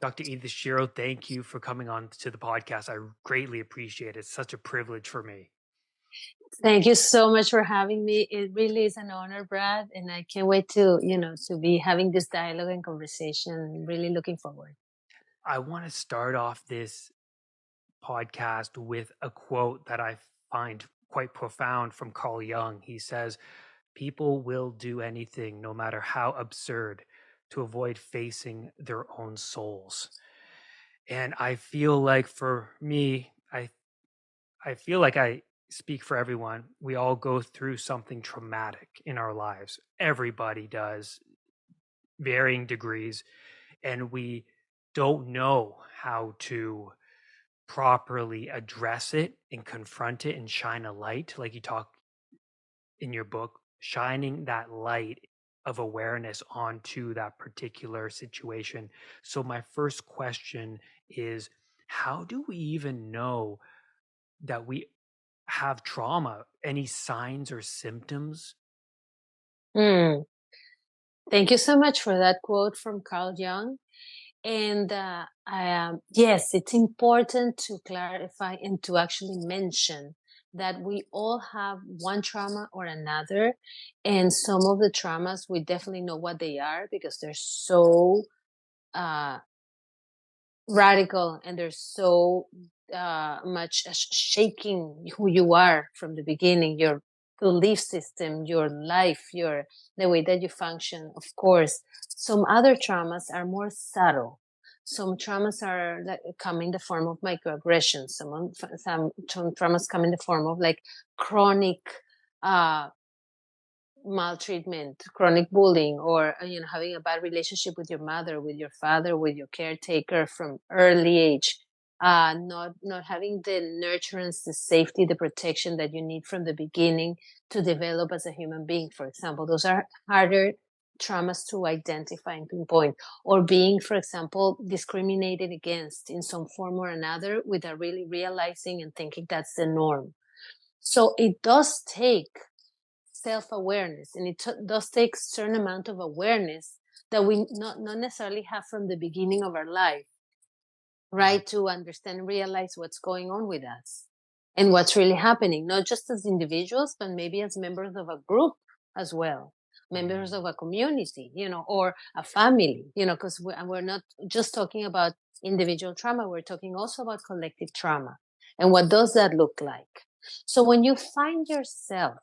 Dr. Edith Shiro, thank you for coming on to the podcast. I greatly appreciate it. It's such a privilege for me. Thank you so much for having me. It really is an honor, Brad, and I can't wait to be having this dialogue and conversation. I'm really looking forward. I want to start off this podcast with a quote that I find quite profound from Carl Jung. He says, "People will do anything, no matter how absurd, to avoid facing their own souls." And I feel like for me, I feel like I speak for everyone. We all go through something traumatic in our lives. Everybody does, varying degrees, and we don't know how to properly address it and confront it and shine a light, like you talk in your book, shining that light of awareness onto that particular situation. So my first question is, how do we even know that we have trauma? Any signs or symptoms? Hmm. Thank you so much for that quote from Carl Jung. And yes, it's important to clarify and to actually mention that we all have one trauma or another. And some of the traumas, we definitely know what they are because they're so uh, radical and they're so much shaking who you are from the beginning, your belief system, your life, your the way that you function. Of course, some other traumas are more subtle. Some traumas are like come in the form of microaggressions. Some traumas come in the form of like chronic uh maltreatment, chronic bullying, or having a bad relationship with your mother, with your father, with your caretaker from early age, not having the nurturance, the safety, the protection that you need from the beginning to develop as a human being. For example, those are harder traumas to identify and pinpoint, or being, for example, discriminated against in some form or another without really realizing and thinking that's the norm. So it does take self-awareness, and does take certain amount of awareness that we not necessarily have from the beginning of our life, right, to understand and realize what's going on with us and what's really happening, not just as individuals but maybe as members of a group as well, members of a community, or a family, because we're not just talking about individual trauma, we're talking also about collective trauma. And what does that look like? So when you find yourself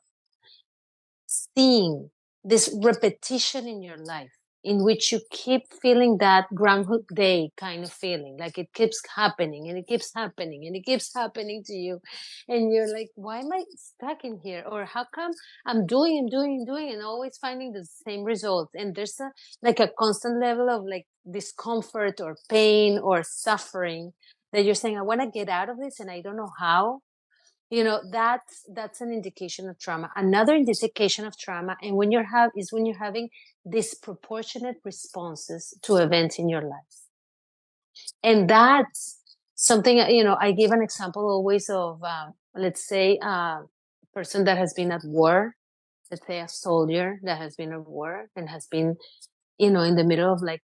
seeing this repetition in your life in which you keep feeling that Groundhog Day kind of feeling, like it keeps happening and it keeps happening and it keeps happening to you. And you're like, why am I stuck in here? Or how come I'm doing and always finding the same results? And there's like a constant level of like discomfort or pain or suffering that you're saying, I want to get out of this and I don't know how. That's an indication of trauma. Another indication of trauma, and when you're having disproportionate responses to events in your life. And that's something, I give an example always of, let's say, a person that has been at war, let's say a soldier that has been at war and has been, in the middle of like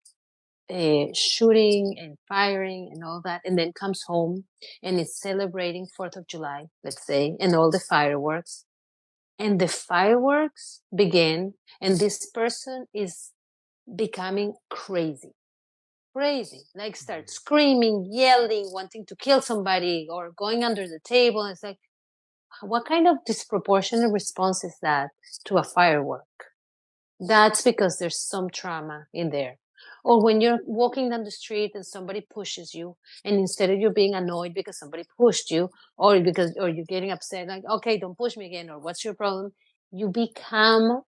shooting and firing and all that, and then comes home and is celebrating 4th of July, let's say, and all the fireworks. And the fireworks begin, and this person is becoming crazy, like start screaming, yelling, wanting to kill somebody, or going under the table. It's like, what kind of disproportionate response is that to a firework? That's because there's some trauma in there. Or when you're walking down the street and somebody pushes you, and instead of you being annoyed because somebody pushed you, or you're getting upset, like, okay, don't push me again, or what's your problem? You become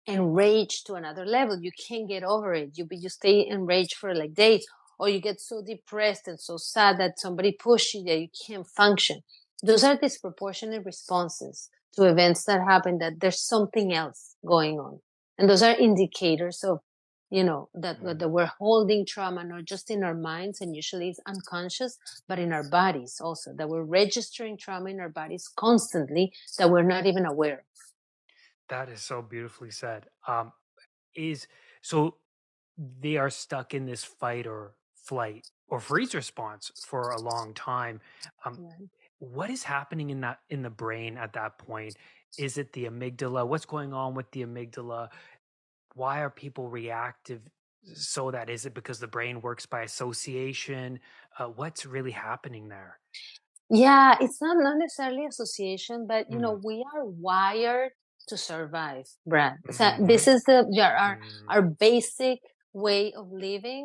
enraged to another level. You can't get over it. You stay enraged for like days, or you get so depressed and so sad that somebody pushed you that you can't function. Those are disproportionate responses to events that happen, that there's something else going on. And those are indicators of, that we're holding trauma, not just in our minds, and usually it's unconscious, but in our bodies also, that we're registering trauma in our bodies constantly that we're not even aware of. That is so beautifully said. Is so they are stuck in this fight or flight or freeze response for a long time. Um, Right. what is happening in the brain at that point? Is it the amygdala? What's going on with the amygdala? Why are people reactive? So that is it because the brain works by association? What's really happening there? Yeah, it's not necessarily association, but Mm, we are wired to survive, Brad. So mm-hmm, this is mm, our basic way of living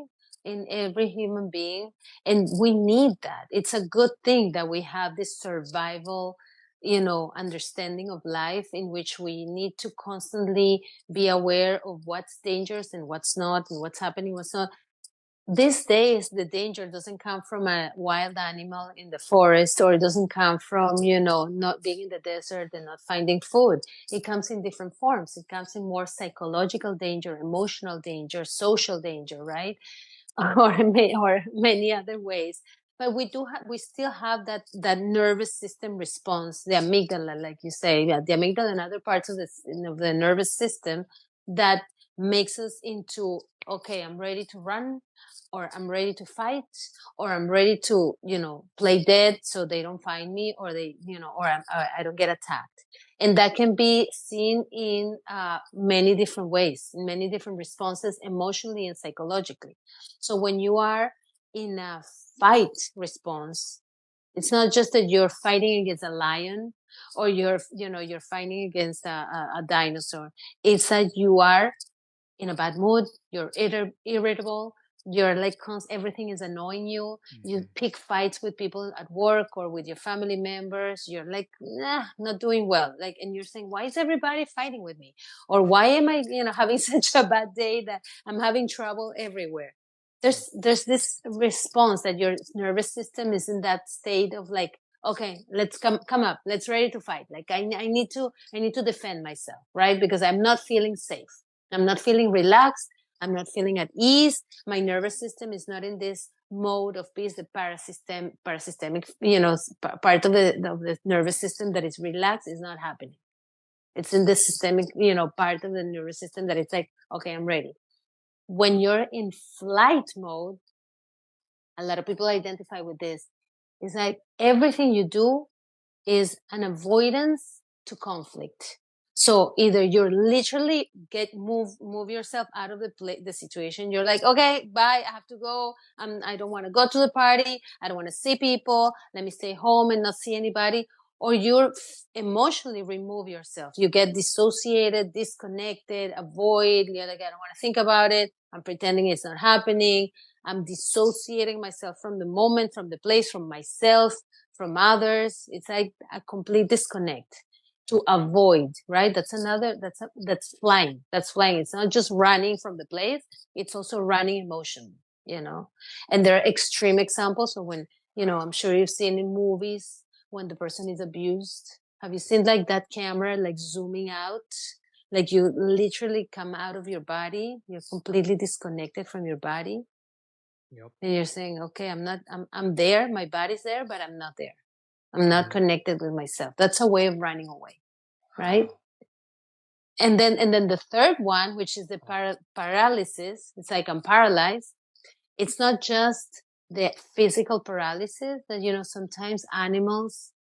in every human being, and we need that. It's a good thing that we have this survival, understanding of life in which we need to constantly be aware of what's dangerous and what's not, and what's happening, what's not. These days the danger doesn't come from a wild animal in the forest, or it doesn't come from not being in the desert and not finding food. It comes in different forms. It comes in more psychological danger, emotional danger, social danger, right? Or many other ways. But we still have that nervous system response, the amygdala, like you say. Yeah, the amygdala and other parts of the nervous system that makes us into, okay, I'm ready to run, or I'm ready to fight, or I'm ready to play dead so they don't find me, or I don't get attacked. And that can be seen in many different ways, in many different responses, emotionally and psychologically. So when you are in a fight response, it's not just that you're fighting against a lion, or you're fighting against a dinosaur. It's that you are in a bad mood, you're irritable, you're like everything is annoying you. You mhm. pick fights with people at work or with your family members. You're like, nah, not doing well. Like, and you're saying, why is everybody fighting with me? Or why am I, having such a bad day that I'm having trouble everywhere? There's this response that your nervous system is in that state of like, okay, let's come up, let's ready to fight. Like I need to defend myself, right? Because I'm not feeling safe. I'm not feeling relaxed. I'm not feeling at ease. My nervous system is not in this mode of peace. The parasystemic, part of the nervous system that is relaxed is not happening. It's in the systemic, part of the nervous system that it's like, okay, I'm ready. When you're in flight mode, a lot of people identify with this. It's like everything you do is an avoidance to conflict. So either you're literally move yourself out of the situation. You're like, okay, bye. I have to go. I don't want to go to the party. I don't want to see people. Let me stay home and not see anybody. Or you're emotionally remove yourself. You get dissociated, disconnected, avoid. You're like, I don't want to think about it. I'm pretending it's not happening. I'm dissociating myself from the moment, from the place, from myself, from others. It's like a complete disconnect to avoid, right? That's flying. That's flying. It's not just running from the place. It's also running emotion. And there are extreme examples of when, I'm sure you've seen in movies when the person is abused. Have you seen like that camera, like zooming out? Like you literally come out of your body. You're completely disconnected from your body. Yep. And you're saying, okay, I'm there. My body's there, but I'm not there. I'm not Mm. connected with myself. That's a way of running away, right? Wow. And then the third one, which is the paralysis. It's like I'm paralyzed. It's not just the physical paralysis that sometimes animals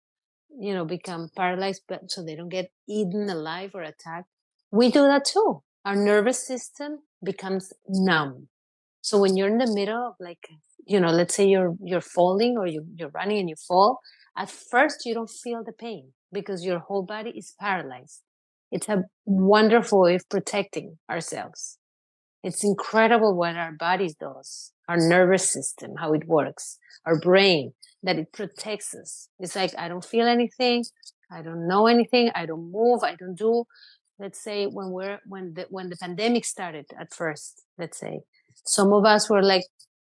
become paralyzed, but so they don't get eaten alive or attacked. We do that too. Our nervous system becomes numb. So when you're in the middle of like, let's say you're falling, or you're running and you fall, at first you don't feel the pain because your whole body is paralyzed. It's a wonderful way of protecting ourselves. It's incredible what our body does, our nervous system, how it works, our brain, that it protects us. It's like, I don't feel anything. I don't know anything. I don't move. I don't do. Let's say when the pandemic started at first, let's say some of us were like,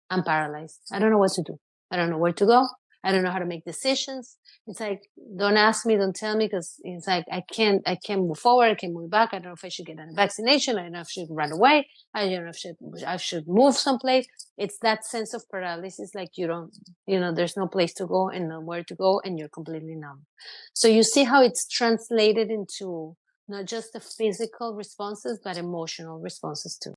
I'm paralyzed. I don't know what to do. I don't know where to go. I don't know how to make decisions. It's like, don't ask me, don't tell me, because it's like, I can't move forward. I can't move back. I don't know if I should get a vaccination. I don't know if I should run away. I don't know if I should move someplace. It's that sense of paralysis. Like there's no place to go and nowhere to go, and you're completely numb. So you see how it's translated into not just the physical responses, but emotional responses too.